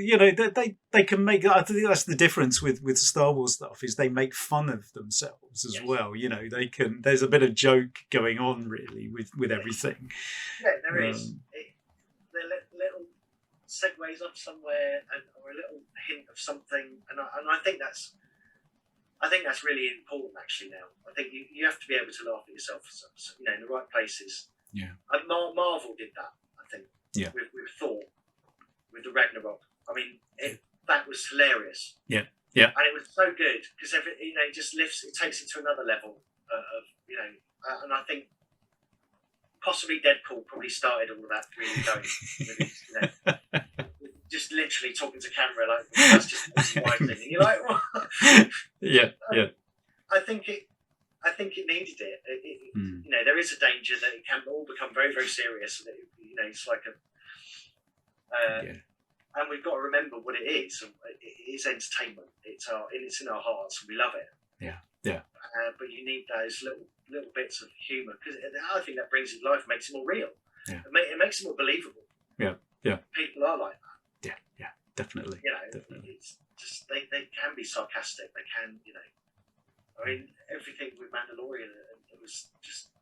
they can make. I think that's the difference with Star Wars stuff, is they make fun of themselves as well. They can. There's a bit of joke going on really with everything. Yeah, there is. They're little segues up somewhere, or a little hint of something, and I think that's really important actually now. I think you have to be able to laugh at yourself, in the right places. Yeah. And Marvel did that, I think. Yeah. With Thor. With the Ragnarok, that was hilarious. Yeah, and it was so good because it just it takes it to another level and I think possibly Deadpool probably started all of that really going. Just literally talking to camera like that's just writing, and you're like, what? Yeah. I think it needed it. There is a danger that it can all become very, very serious, and it's like a. And we've got to remember what it is. It is entertainment. It's in our hearts, and we love it. Yeah. But you need those little bits of humour, because I think that brings it to life, makes it more real. Yeah. It makes it more believable. Yeah. People are like that. Yeah. Definitely. Definitely. It's just they can be sarcastic. They can, everything with Mandalorian, it was just.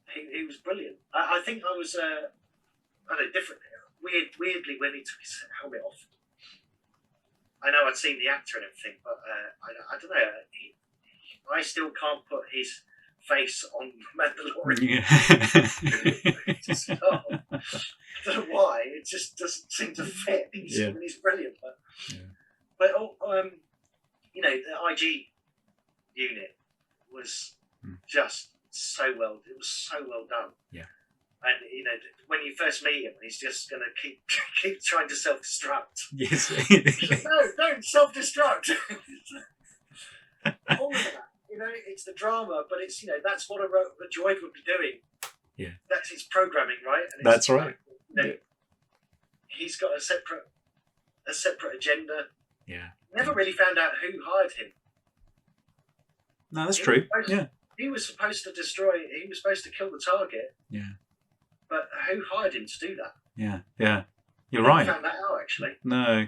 He was brilliant. I think I was. Different. Weirdly, when he took his helmet off, I know I'd seen the actor and everything, but I don't know. I still can't put his face on Mandalorian. I don't know why. It just doesn't seem to fit. He's brilliant, but the IG unit was just so well. It was so well done. Yeah. And when you first meet him, he's just going to keep trying to self-destruct. Yes. No, don't self-destruct. All of that, it's the drama, but it's that's what a droid would be doing. Yeah, that's his programming, right? And that's right. He's got a separate agenda. Yeah. Never really found out who hired him. No, that's true. He was supposed to destroy. He was supposed to kill the target. Yeah. But who hired him to do that? Yeah. You're right. I found that out, actually. No.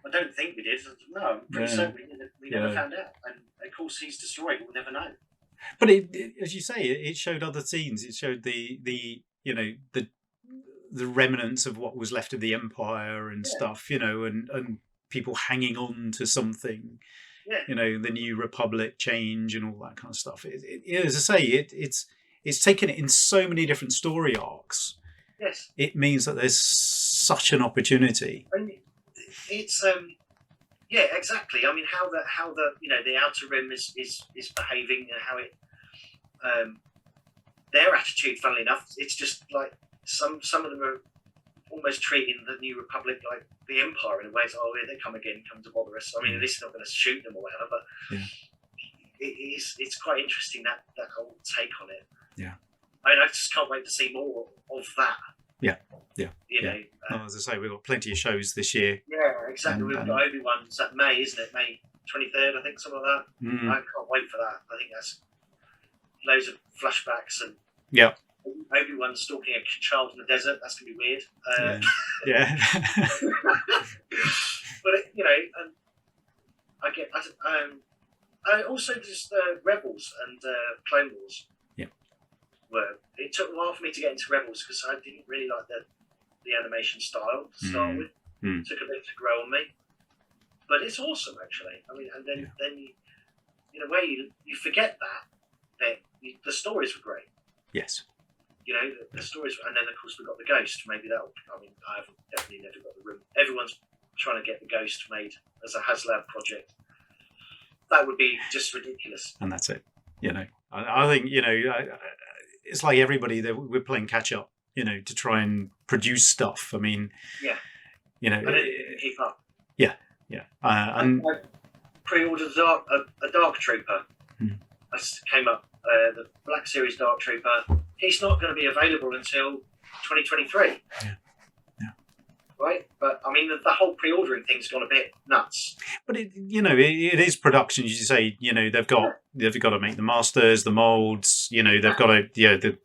I don't think we did. No, I'm pretty certain we never found out. And of course, he's destroyed. We'll never know. But as you say, it showed other scenes. It showed the remnants of what was left of the Empire and stuff, and people hanging on to something. Yeah. The New Republic change and all that kind of stuff. As I say, it's taken it in so many different story arcs. Yes. It means that there's such an opportunity. I mean, it's yeah, exactly. I mean, how the the Outer Rim is behaving, and how it their attitude. Funnily enough, it's just like some of them are almost treating the New Republic like the Empire in a way. It's, oh, here they come again, come to bother us. I mean, at least they're not going to shoot them or whatever, but it's quite interesting that whole take on it. Yeah. I mean, I just can't wait to see more of that. Yeah. You know, as I say, we've got plenty of shows this year. Yeah, exactly. We've got Obi-Wan. It's that May, isn't it? May 23rd, I think, something like that. I can't wait for that. I think that's loads of flashbacks and Obi-Wan stalking a child in the desert. That's gonna be weird. Yeah. But I get. I also just Rebels and Clone Wars. Yeah. It took a while for me to get into Rebels because I didn't really like the animation style to start with. It took a bit to grow on me, but it's awesome actually. I mean, and then you, in a way, you forget that the stories were great. Yes. The stories, and then of course we got the Ghost. Maybe that'll. I mean, I haven't definitely never got the room. Everyone's trying to get the Ghost made as a HasLab project. That would be just ridiculous. And that's it. I think it's like everybody that we're playing catch up. To try and produce stuff. I mean, and keep up. Yeah. I pre-ordered a Dark Trooper. That came up. The Black Series Dark Trooper. He's not going to be available until 2023. Yeah. Right, but I mean the whole pre-ordering thing's gone a bit nuts. But it is production. As you say, they've got to make the masters, the molds. They've got to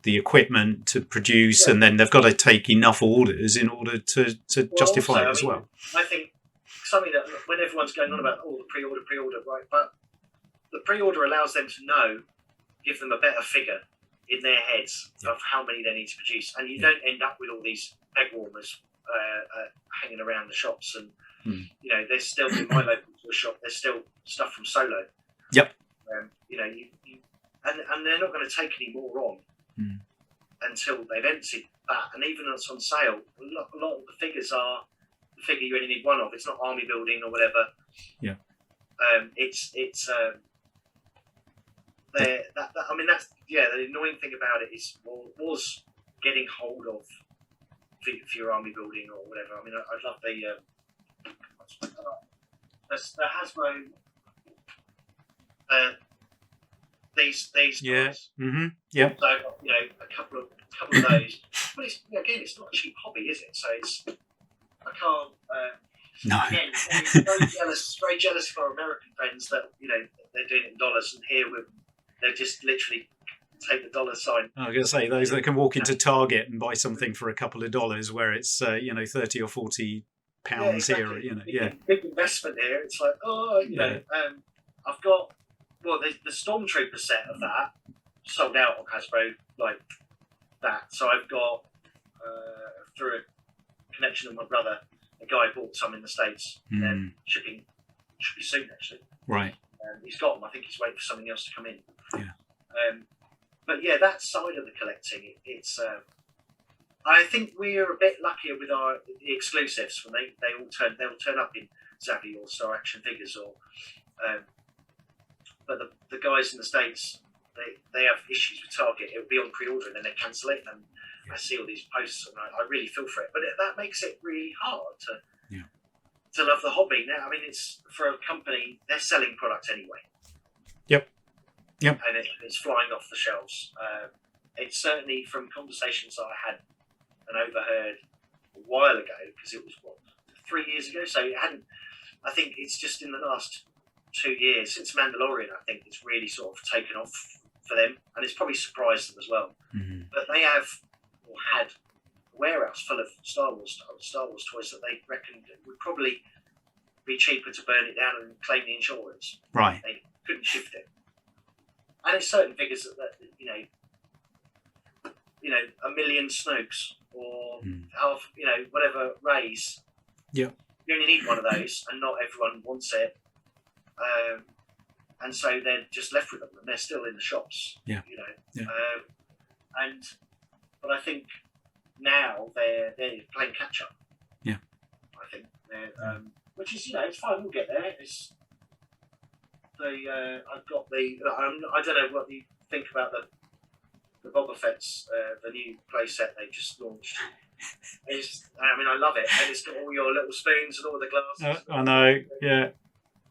the equipment to produce, and then they've got to take enough orders in order to justify it as well. I think something that when everyone's going on about the pre-order, right? But the pre-order allows them to give them a better figure in their heads of how many they need to produce, and you don't end up with all these egg warmers hanging around the shops. And there's still in my local shop. There's still stuff from Solo. Yep. And they're not going to take any more on until they've emptied that. And even when it's on sale, a lot of the figures are the figure you only need one of. It's not army building or whatever. Yeah. It's I mean that's the annoying thing about it was getting hold of for your army building or whatever. I mean I love the Hasbro these guys. Yeah. So a couple of those. But it's not a cheap hobby, is it? So I can't. No. Again, very jealous of our American friends that they're doing it in dollars, and here they're just literally take the dollar sign. I was going to say those that can walk into Target and buy something for a couple of dollars, where it's 30 or 40 pounds exactly. here. Big investment here. It's like I've got the Stormtrooper set of that sold out on Hasbro like that. So I've got through a connection with my brother, a guy bought some in the States. And shipping should be soon actually. Right. He's got them. I think he's waiting for something else to come in. Yeah. But that side of the collecting, it's. I think we're a bit luckier with the exclusives when they'll turn up in Zavvi or Star Action Figures or. But the guys in the States, they have issues with Target. It'll be on pre-order and then they cancel it. And I see all these posts and I really feel for it. But that makes it really hard to love the hobby. Now, I mean, it's for a company, they're selling products anyway. Yep. And it's flying off the shelves. It's certainly from conversations that I had and overheard a while ago, because it was 3 years ago. So it hadn't. I think it's just in the last 2 years since Mandalorian. I think it's really sort of taken off for them, and it's probably surprised them as well. But they have or had a warehouse full of Star Wars toys that they reckoned would probably be cheaper to burn it down and claim the insurance. Right. They couldn't shift it. And it's certain figures that a million Snokes or half, whatever rays. Yeah. You only need one of those, and not everyone wants it. And so they're just left with them, and they're still in the shops. Yeah. Yeah. But I think now they're playing catch up. Yeah. I think which is it's fine. We'll get there. It's I've got the. I don't know what you think about the Boba Fett's the new playset they just launched. I love it, and it's got all your little spoons and all the glasses. I know. Yeah.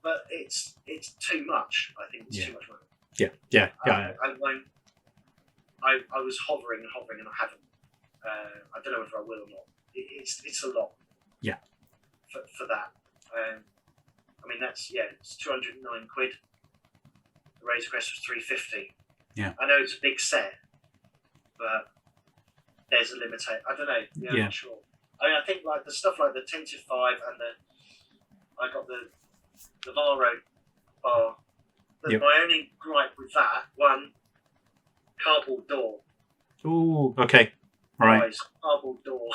But it's too much. I think it's too much money. Yeah. I was hovering, and I haven't. I don't know if I will or not. It's a lot. Yeah. For that. It's £209. The Razor Crest was £350. Yeah. I know it's a big set, but there's a limitation. I don't know. Yeah, I'm not sure. I think like the stuff like the Tentive 5 and I got the Varo bar. My only gripe with that, one, cardboard door. Ooh, okay. Right. Guys, cardboard door.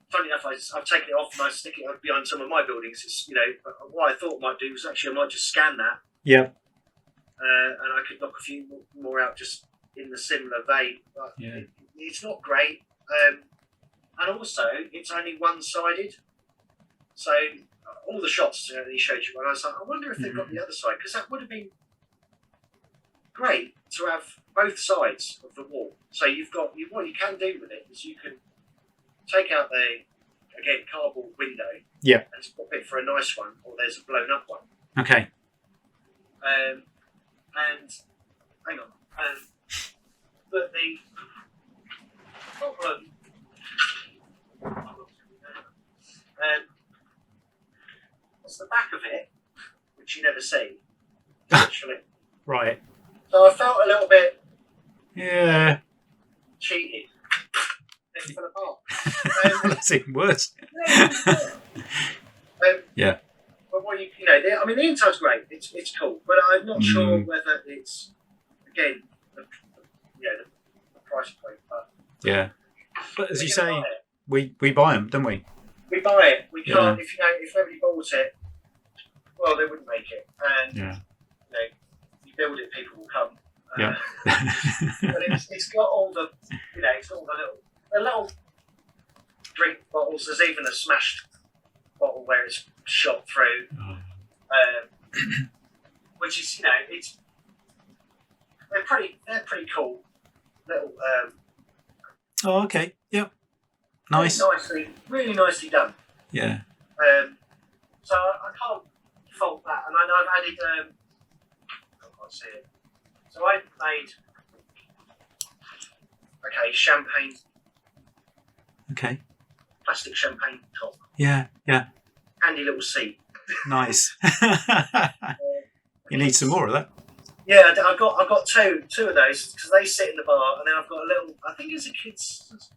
Funny enough, I've taken it off and I stick it behind some of my buildings. It's, what I thought I might do was actually I might just scan that. Yeah. And I could knock a few more out just in the similar vein. But it's not great. And also, it's only one-sided. So all the shots he showed you, and I was like, I wonder if they've got the other side, because that would have been great to have both sides of the wall. So you've got what you can do with it is you can take out the cardboard window, and swap it for a nice one, or there's a blown up one. Okay. And hang on, but the problem. What's the back of it, which you never see, actually. Right. So I felt a little bit cheated. It fell apart. That's even worse. Yeah. But what the inside's great. It's cool, but I'm not sure whether it's again the price point. But as you say, we buy them, don't we? We buy it. We can't. If nobody bought it, well, they wouldn't make it. And you build it, people will come. But it's got all the it's got all the little drink bottles. There's even a smashed bottle where it's shot through, which is it's they're pretty cool little. Oh, okay. Yep. Nice. Really nicely done. Yeah. So I can't fault that, and I know I've added. I can't see it. So I made champagne. Okay. Plastic champagne top. Yeah. Handy little seat. Nice. You need some more of that. Yeah, I've got two of those because they sit in the bar, and then I've got a little. I think it's a kid's.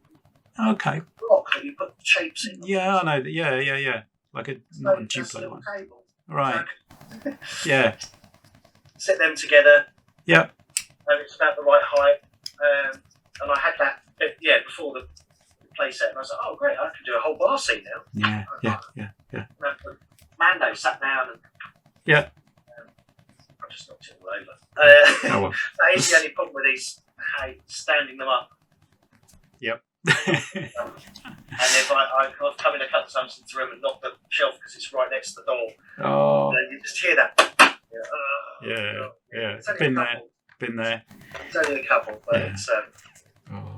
Okay. Block that you put shapes in. Yeah, I know. Yeah. Like not a Duplo one. Table. Right. Yeah. Sit them together. Yep. And it's about the right height. And I had that before the playset, and I was like, oh great, I can do a whole bar seat now. Yeah. Mando sat down and I just knocked it all over. That is the only problem with these standing them up. Yep. And if I've come in a couple of times into the room and knocked the shelf because it's right next to the door. Oh. You just hear that. Yeah. It's only Been there. It's only a couple, but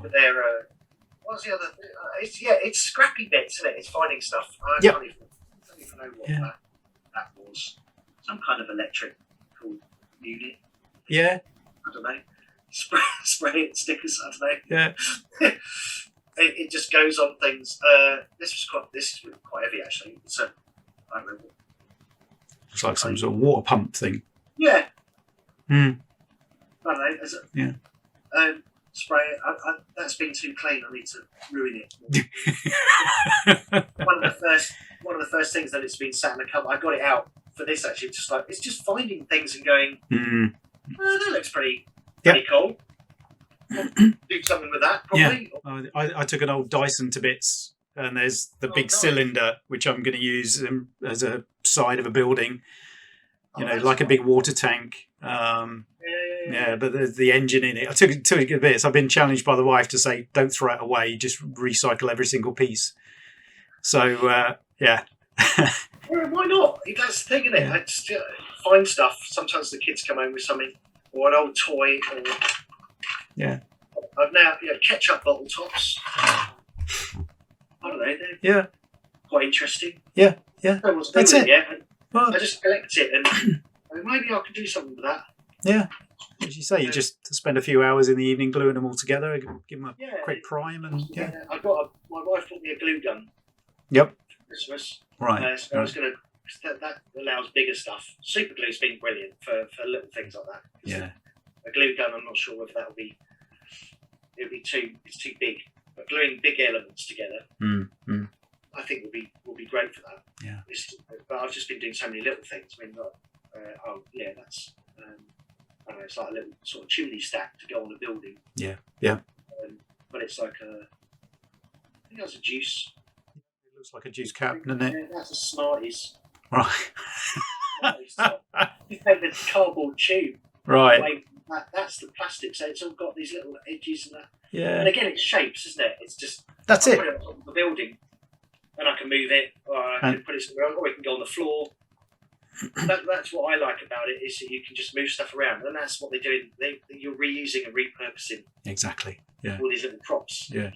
but they're. What's the other? It's scrappy bits, isn't it? It's finding stuff. I don't even know what that was. Some kind of electrical unit. Yeah. I don't know. Spray it stickers. I don't know. Yeah. It just goes on things. This is quite heavy actually. So I don't know. It's like some sort of water pump thing. Yeah. I don't know. Spray it. That's been too clean. I need to ruin it. One of the first one of the first things that it's been sat in a cupboard. I got it out for this actually. It's just finding things and going, that looks pretty cool. Do something with that, probably. Yeah. I took an old Dyson to bits, and there's the big cylinder which I'm going to use as a side of a building. You know, like a big water tank. But there's the engine in it. I took it to bits. I've been challenged by the wife to say, don't throw it away, just recycle every single piece. So, yeah. Why not? That's the thing, isn't it? I just find stuff. Sometimes the kids come home with something, or an old toy, or... Yeah. I've now, ketchup bottle tops. I don't know, they're quite interesting. Yeah. That's it. I just collect it, and maybe I could do something with that. Yeah. As you say, you just spend a few hours in the evening gluing them all together, give them a quick prime, and my wife bought me a glue gun. Yep. For Christmas. Right. So I was going to. That allows bigger stuff. Super glue's been brilliant for little things like that. Yeah. A glue gun, I'm not sure whether that will be. It's too big. But gluing big elements together, I think will be great for that. Yeah. But I've just been doing so many little things. I mean, that's. I don't know, it's like a little sort of chimney stack to go on a building. Yeah. But it's like I think that's a juice. It looks like a juice cap, doesn't it? Yeah, that's a Smarties. Right. You take the cardboard tube. Right. That's the plastic, so it's all got these little edges and that. Yeah. And again, it's shapes, isn't it? It's just that's I it. Put it on top of the building, and I can move it, or I can put it somewhere else, or it can go on the floor. That's what I like about it, is that you can just move stuff around, and that's what they're doing. You're reusing and repurposing. Exactly. Yeah. All these little props. Yeah.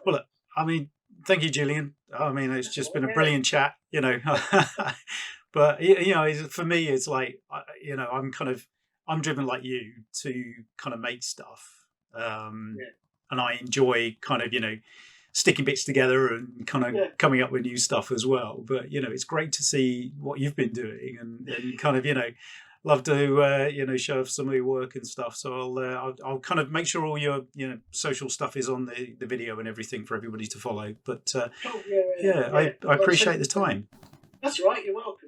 Well, look, I mean, thank you, Julian. I mean, it's just been a brilliant chat, you know. But you know, for me, it's like, you know, I'm driven like you to kind of make stuff, and I enjoy kind of, you know, sticking bits together and kind of coming up with new stuff as well. But you know, it's great to see what you've been doing, and kind of, you know, love to you know, show off some of your work and stuff. So I'll kind of make sure all your, you know, social stuff is on the video and everything for everybody to follow. But I appreciate the time. That's right. You're welcome.